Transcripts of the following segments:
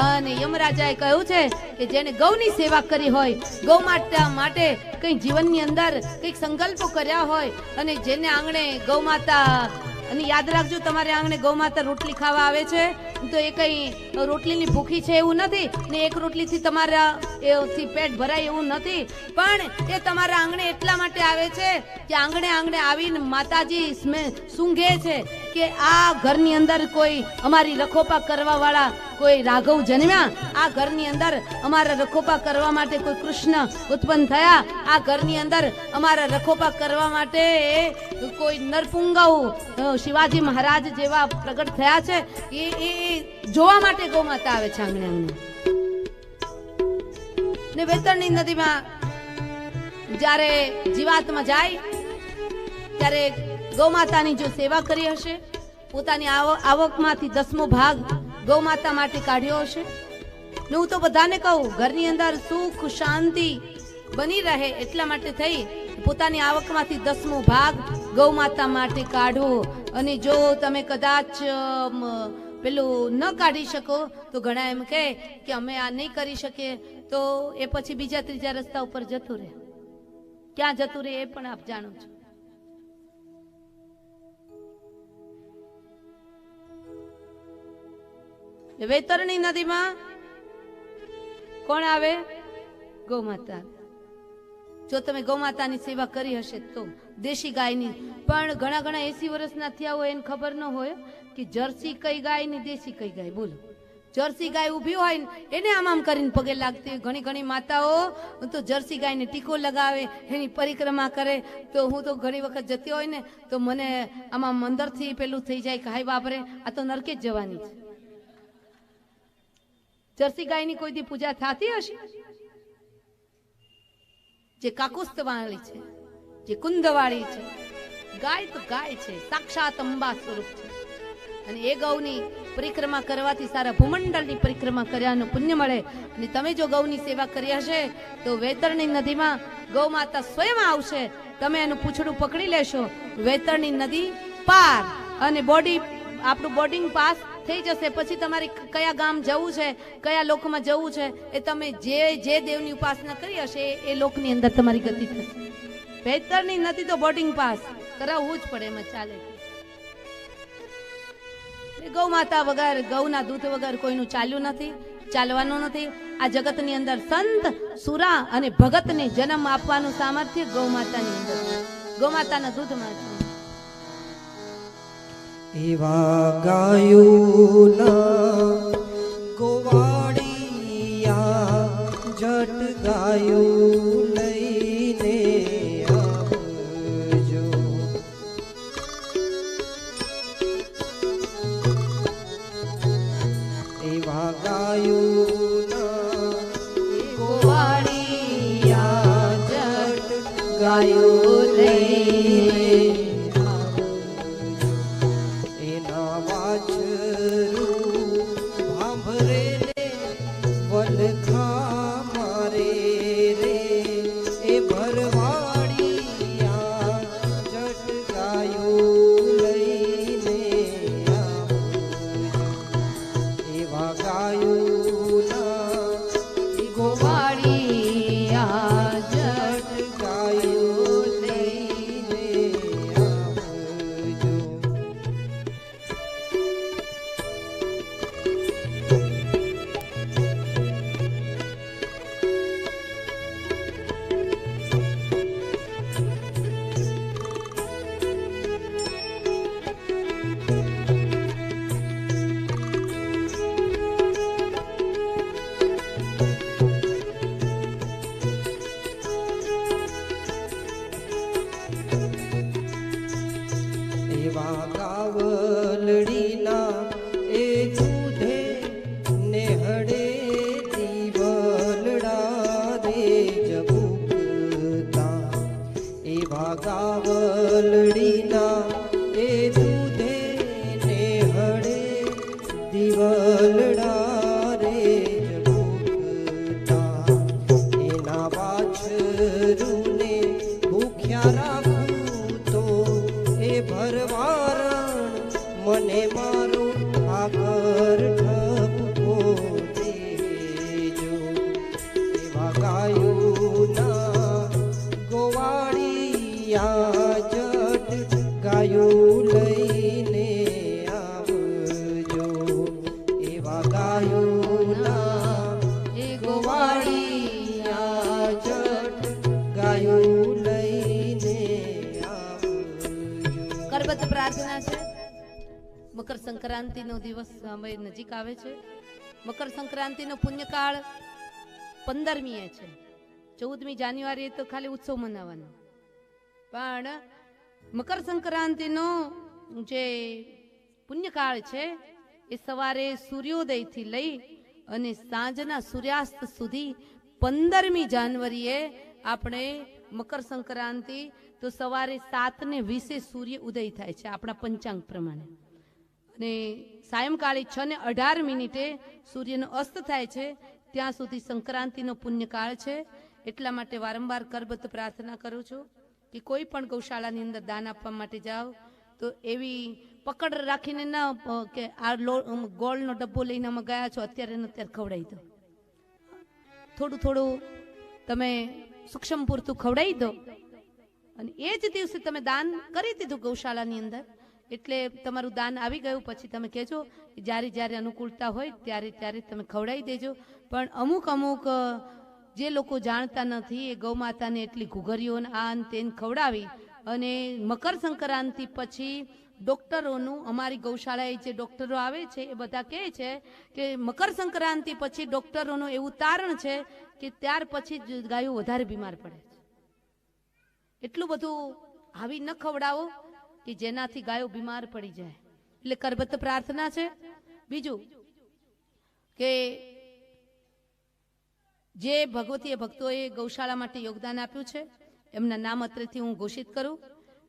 અને યમરાજાએ કહ્યું છે કે જેને ગૌની સેવા કરી હોય, ગૌ માતા માટે કંઈ જીવનની અંદર કંઈક સંકલ્પો કર્યા હોય અને જેને આંગણે ગૌ માતા, અને યાદ રાખજો તમારે આંગણે ગૌ માતા રોટલી ખાવા આવે છે તો એ કઈ રોટલીની ભૂખી છે એવું નથી ને એક રોટલીથી તમારા એથી પેટ ભરાય એવું નથી, પણ એ તમારા આંગણે એટલા માટે આવે છે કે આંગણે આંગણે આવીને માતાજી સૂંઘે છે કે આ ઘરની અંદર કોઈ અમારી રખોપા કરવા વાળા કોઈ રાઘવ જન્મ્યા, આ ઘરની અંદર અમારા રખોપા કરવા માટે કોઈ કૃષ્ણ ઉત્પન્ન થયા, આ ઘરની અંદર અમારા રખોપા કરવા માટે કોઈ નરપુંગાઓ શિવાજી મહારાજ જેવા પ્રગટ થયા છે, એ જોવા માટે ગૌ માતા આવે છે આંગણે આંગણે. ને વેતરની નદીમાં જ્યારે જીવાત્મા જાય ત્યારે ગૌ માતાની જો સેવા કરી હશે, પોતાની આવકમાંથી 10મો ભાગ ગૌ માતા માટે કાઢ્યો હશે, ને હું તો બધાને કહું ઘરની અંદર સુખ શાંતિ બની રહે એટલા માટે થઈ પોતાની આવકમાંથી 10મો ભાગ ગૌ માતા માટે કાઢો. અને જો તમે કદાચ પેલું ન કાઢી શકો તો ઘણા એમ કહે કે અમે આ નહીં કરી શકીએ, તો એ પછી બીજા ત્રીજા રસ્તા ઉપર જતું રહે. ક્યાં જતું રહે એ પણ આપ જાણો છો. વેતરની નદીમાં કોણ આવે? ગૌ માતા. જો તમે ગૌ માતાની સેવા કરી હશે તો દેશી ગાયની, પણ ઘણા 80 વર્ષના થયા હોય એને ખબર ન હોય કે જર્સી કઈ ગાય ને દેશી કઈ ગાય. બોલો, જર્સી ગાય ઊભી હોય ને એને આમ કરીને પગે લાગતી હોય. ઘણી માતાઓ તો જર્સી ગાયને ટીકો લગાવે, એની પરિક્રમા કરે. તો હું તો ઘણી વખત જતી હોય ને તો મને આમાં અંદરથી પેલું થઈ જાય કે હાય બાપરે, આ તો નરકે જ જવાની છે. જર્સી ગાયની કોઈ દી પૂજા થતી હશે? જે કાકુસ્ત વાળી છે, જે કુંદ વાળી છે, ગાય તો ગાય છે, સાક્ષાત અંબા સ્વરૂપ છે. અને એ ગૌની પરિક્રમા કરવાથી સારા ભૂમંડળની પરિક્રમા કર્યાનું પુણ્ય મળે. અને તમે જો ગૌની સેવા કરી હશે તો વેતરની નદીમાં ગૌ માતા સ્વયં આવશે, તમે એનું પૂંછડું પકડી લેશો, વેતરની નદી પાર, અને આપણું બોર્ડિંગ પાસ થઈ જશે. પછી તમારે કયા ગામ જવું છે, કયા લોકમાં જવું છે, એ તમે જે દેવની ઉપાસના કરી હશે એ લોકની અંદર તમારી ગતિ થશે. વેતરની નદી તો બોર્ડિંગ પાસ કરાવવું જ પડે, એમાં ચાલે. ગૌ માતા વગર, ગૌના દૂધ વગર કોઈનું ચાલ્યું નથી, ચાલવાનું નથી. આ જગતની અંદર સંત, સુરા અને ભગતને જન્મ આપવાનું સામર્થ્ય ગૌ માતાની અંદર, ગૌ માતાના દૂધમાં છે. એવા ગાયોના ગોવાળિયા જટ ગાયું લઈને આવજો. એવા ગાયોના ગોવાળિયા જટ ગાયું લઈને ભાગાયું ના એ ગોવાળિયા જટ ગાયું લઈને આવ્યો. કરબત પ્રાર્થના છે. મકર સંક્રાંતિનો દિવસ હવે નજીક આવે છે. મકર સંક્રાંતિનો પુણ્યકાળ 15મી છે. 14મી જાન્યુઆરી તો ખાલી ઉત્સવ મનાવવાનો, પણ મકર સંક્રાંતિનો જે પુણ્યકાળ છે એ સવારે સૂર્યોદયથી લઈ અને સાંજના સૂર્યાસ્ત સુધી 15મી જાન્યુઆરીએ આપણે મકર સંક્રાંતિ તો સવારે 7:20 સૂર્ય ઉદય થાય છે આપણા પંચાંગ પ્રમાણે, અને સાયંકાળે 6:18 સૂર્યનો અસ્ત થાય છે. ત્યાં સુધી સંક્રાંતિનો પુણ્યકાળ છે. એટલા માટે વારંવાર કરબત પ્રાર્થના કરું છું કે કોઈ પણ ગૌશાળાની અંદર દાન આપવા માટે જાઓ તો એવી પકડ રાખીને ના કે આ ગોળનો ડબ્બો લઈને અમે ગયા છો અત્યારે ને અત્યારે ખવડાવી દો. થોડું થોડું તમે સૂક્ષ્મ પૂરતું ખવડાવી દો અને એ જ દિવસે તમે દાન કરી દીધું ગૌશાળાની અંદર, એટલે તમારું દાન આવી ગયું. પછી તમે કહેજો જ્યારે જ્યારે અનુકૂળતા હોય ત્યારે ત્યારે તમે ખવડાવી દેજો. પણ અમુક અમુક જે લોકો જાણતા નથી એ ગૌ માતાને એટલી ઘૂઘરીઓ આન તેન ખવડાવી અને મકર સંક્રાંતિ પછી ડોક્ટરોનું, અમારી ગૌશાળાએ જે ડોક્ટરો આવે છે એ બધા કહે છે કે મકર સંક્રાંતિ પછી ડોક્ટરોનું એવું તારણ છે કે ત્યાર પછી જ ગાયો વધારે બીમાર પડે છે. એટલું બધું આવી ન ખવડાવો કે જેનાથી ગાયો બીમાર પડી જાય. એટલે કરબત પ્રાર્થના છે. બીજું કે જે ભગવતીય ભક્તોએ ગૌશાળા માટે યોગદાન આપ્યું છે એમના નામ અત્રેથી હું ઘોષિત કરું.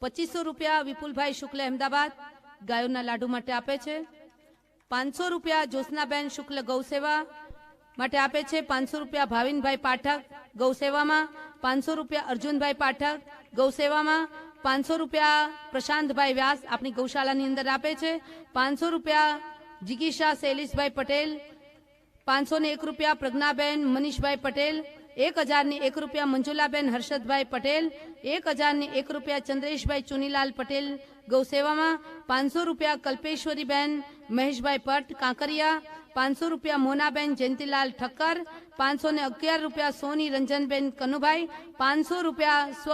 2500 રૂપિયા વિપુલભાઈ શુક્લ અહેમદાબાદ ગાયોના લાડુ માટે આપે છે. 500 રૂપિયા જ્યોત્સનાબેન શુક્લ ગૌસેવા માટે આપે છે. 500 રૂપિયા ભાવિનભાઈ પાઠક ગૌસેવામાં. 500 રૂપિયા અર્જુનભાઈ પાઠક ગૌસેવામાં. 500 રૂપિયા પ્રશાંતભાઈ વ્યાસ આપણી ગૌશાળાની અંદર આપે છે. 500 રૂપિયા જિગીશા શૈલેષભાઈ પટેલ. 501 રૂપિયા પ્રજ્ઞાબેન મનીષભાઈ પટેલ. 1001 રૂપિયા મંજુલાબેન હર્ષદભાઈ પટેલ. 1001 રૂપિયા ચંદ્રેશભાઈ ચુનીલાલ પટેલ ગૌસેવામાં. 500 રૂપિયા કલ્પેશ્વરીબેન મહેશભાઈ પટ કાંકરિયા. 500 રૂપિયા મોનાબેન જયંતિલાલ ઠક્કર. 511 રૂપિયા સોની રંજનબેન કનુભાઈ. 500 રૂપિયા સ્વ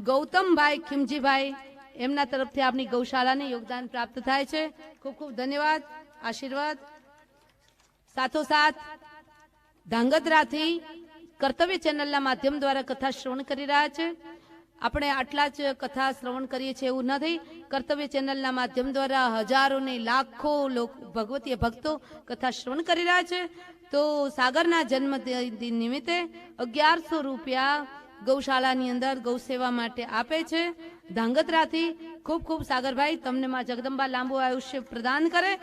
ગૌતમભાઈ ખીમજીભાઈ, એમના તરફથી આપણી ગૌશાળાને યોગદાન પ્રાપ્ત થાય છે. ખૂબ ખૂબ ધન્યવાદ, આશીર્વાદ. સાથોસાથ ધાંગધ્રાથી કર્તવ્ય ચેનલના માધ્યમ દ્વારા કથા શ્રવણ કરી રહ્યા છે. આપણે આટલા જ કથા શ્રવણ કરીએ છીએ એવું નથી. કર્તવ્ય ચેનલના માધ્યમ દ્વારા હજારો ને લાખો ભગવતીય ભક્તો કથા શ્રવણ કરી રહ્યા છે. તો સાગરના જન્મદિન નિમિત્તે 1100 રૂપિયા ગૌશાળાની અંદર ગૌ સેવા માટે આપે છે ધાંગધ્રાથી. ખૂબ ખૂબ સાગરભાઈ, તમને માં જગદંબા લાંબુ આયુષ્ય પ્રદાન કરે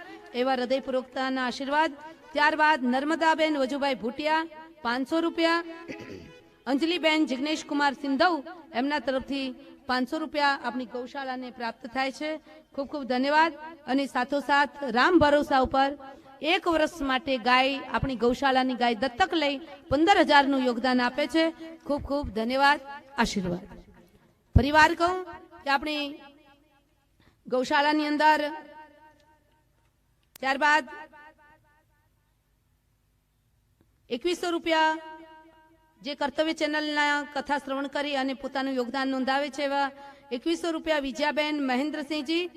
એવા હૃદયપૂર્વકતાના આશીર્વાદ. ત્યારબાદ નર્મદાબેન વજુભાઈ ભૂટિયા 500 રૂપિયા. અંજલિબેન જિગ્નેશ કુમાર સિંધવ એમના તરફથી 500 રૂપિયા આપણી ગૌશાળાને પ્રાપ્ત થાય છે. ખૂબ ખૂબ ધન્યવાદ. અને સાથોસાથ રામ ભરોસા ઉપર 1 વર્ષ માટે ગાય, આપણી ગૌશાળાની ગાય દત્તક લઈ 15,000નું યોગદાન આપે છે. ખૂબ ખૂબ ધન્યવાદ, આશીર્વાદ. ફરીવાર કહું કે આપણી ગૌશાળાની અંદર ત્યારબાદ 2100 રૂપિયા જે કર્તવ્ય ચેનલના કથા શ્રવણ કરી અને પોતાનું યોગદાન નોંધાવે છે એવા 2100 રૂપિયા વિજયાબેન મહેન્દ્રસિંહજી.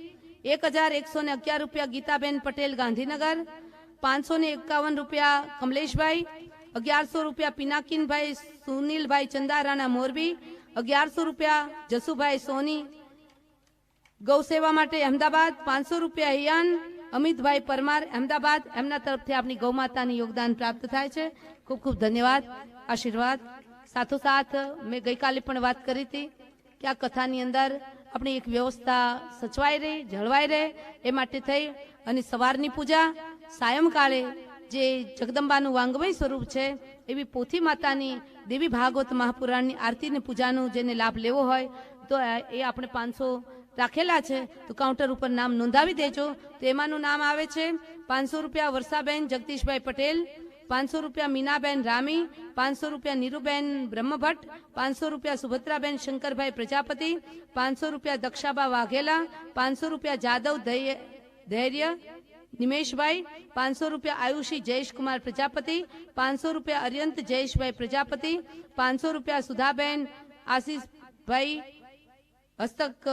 1111 રૂપિયા ગીતાબેન પટેલ ગાંધીનગર. 551 રૂપિયા કમલેશભાઈ. 1100 રૂપિયા પિનાકીનભાઈ સુનિલભાઈ ચંદારાના મોરબી. 1100 રૂપિયા જસુભાઈ સોની ગૌસેવા માટે અમદાવાદ. 500 રૂપિયા હિયાન અમિતભાઈ પરમાર અમદાવાદ, એમના તરફથી આપણી ગૌમાતાને યોગદાન પ્રાપ્ત થાય છે. ખૂબ ખૂબ ધન્યવાદ, આશીર્વાદ. સાથોસાથ મેં ગઈકાલે પણ વાત કરી હતી કે આ કથાની અંદર આપણી એક વ્યવસ્થા સચવાઈ રહે, જળવાઈ રહે એ માટે થઈ અને સવારની પૂજા, સાયંકાળે જે જગદંબાનું વાંગમય સ્વરૂપ છે એવી પોથી માતાની દેવી ભાગવત મહાપુરાણની આરતીની પૂજાનો જેને લાભ લેવો હોય તો એ આપણે 500 રાખેલા છે, તો કાઉન્ટર ઉપર નામ નોંધાવી દેજો. તો એમાંનું નામ આવે છે 500 રૂપિયા વર્ષાબેન જગદીશભાઈ પટેલ. 500 રૂપિયા મીનાબેન રામી. 500 રૂપિયા નીરુબેન બ્રહ્મભટ્ટ. 500 રૂપિયા સુભદ્રાબેન શંકરભાઈ પ્રજાપતિ. 500 રૂપિયા દક્ષાબા વાઘેલા. 500 રૂપિયા જાદવ ધૈર્ય નિમેશભાઈ, 500 રૂપિયા આયુષી જયેશકુમાર પ્રજાપતિ, 500 રૂપિયા અર્યંત જયેશભાઈ પ્રજાપતિ, 500 રૂપિયા સુધાબેન આશીષભાઈ હસ્તક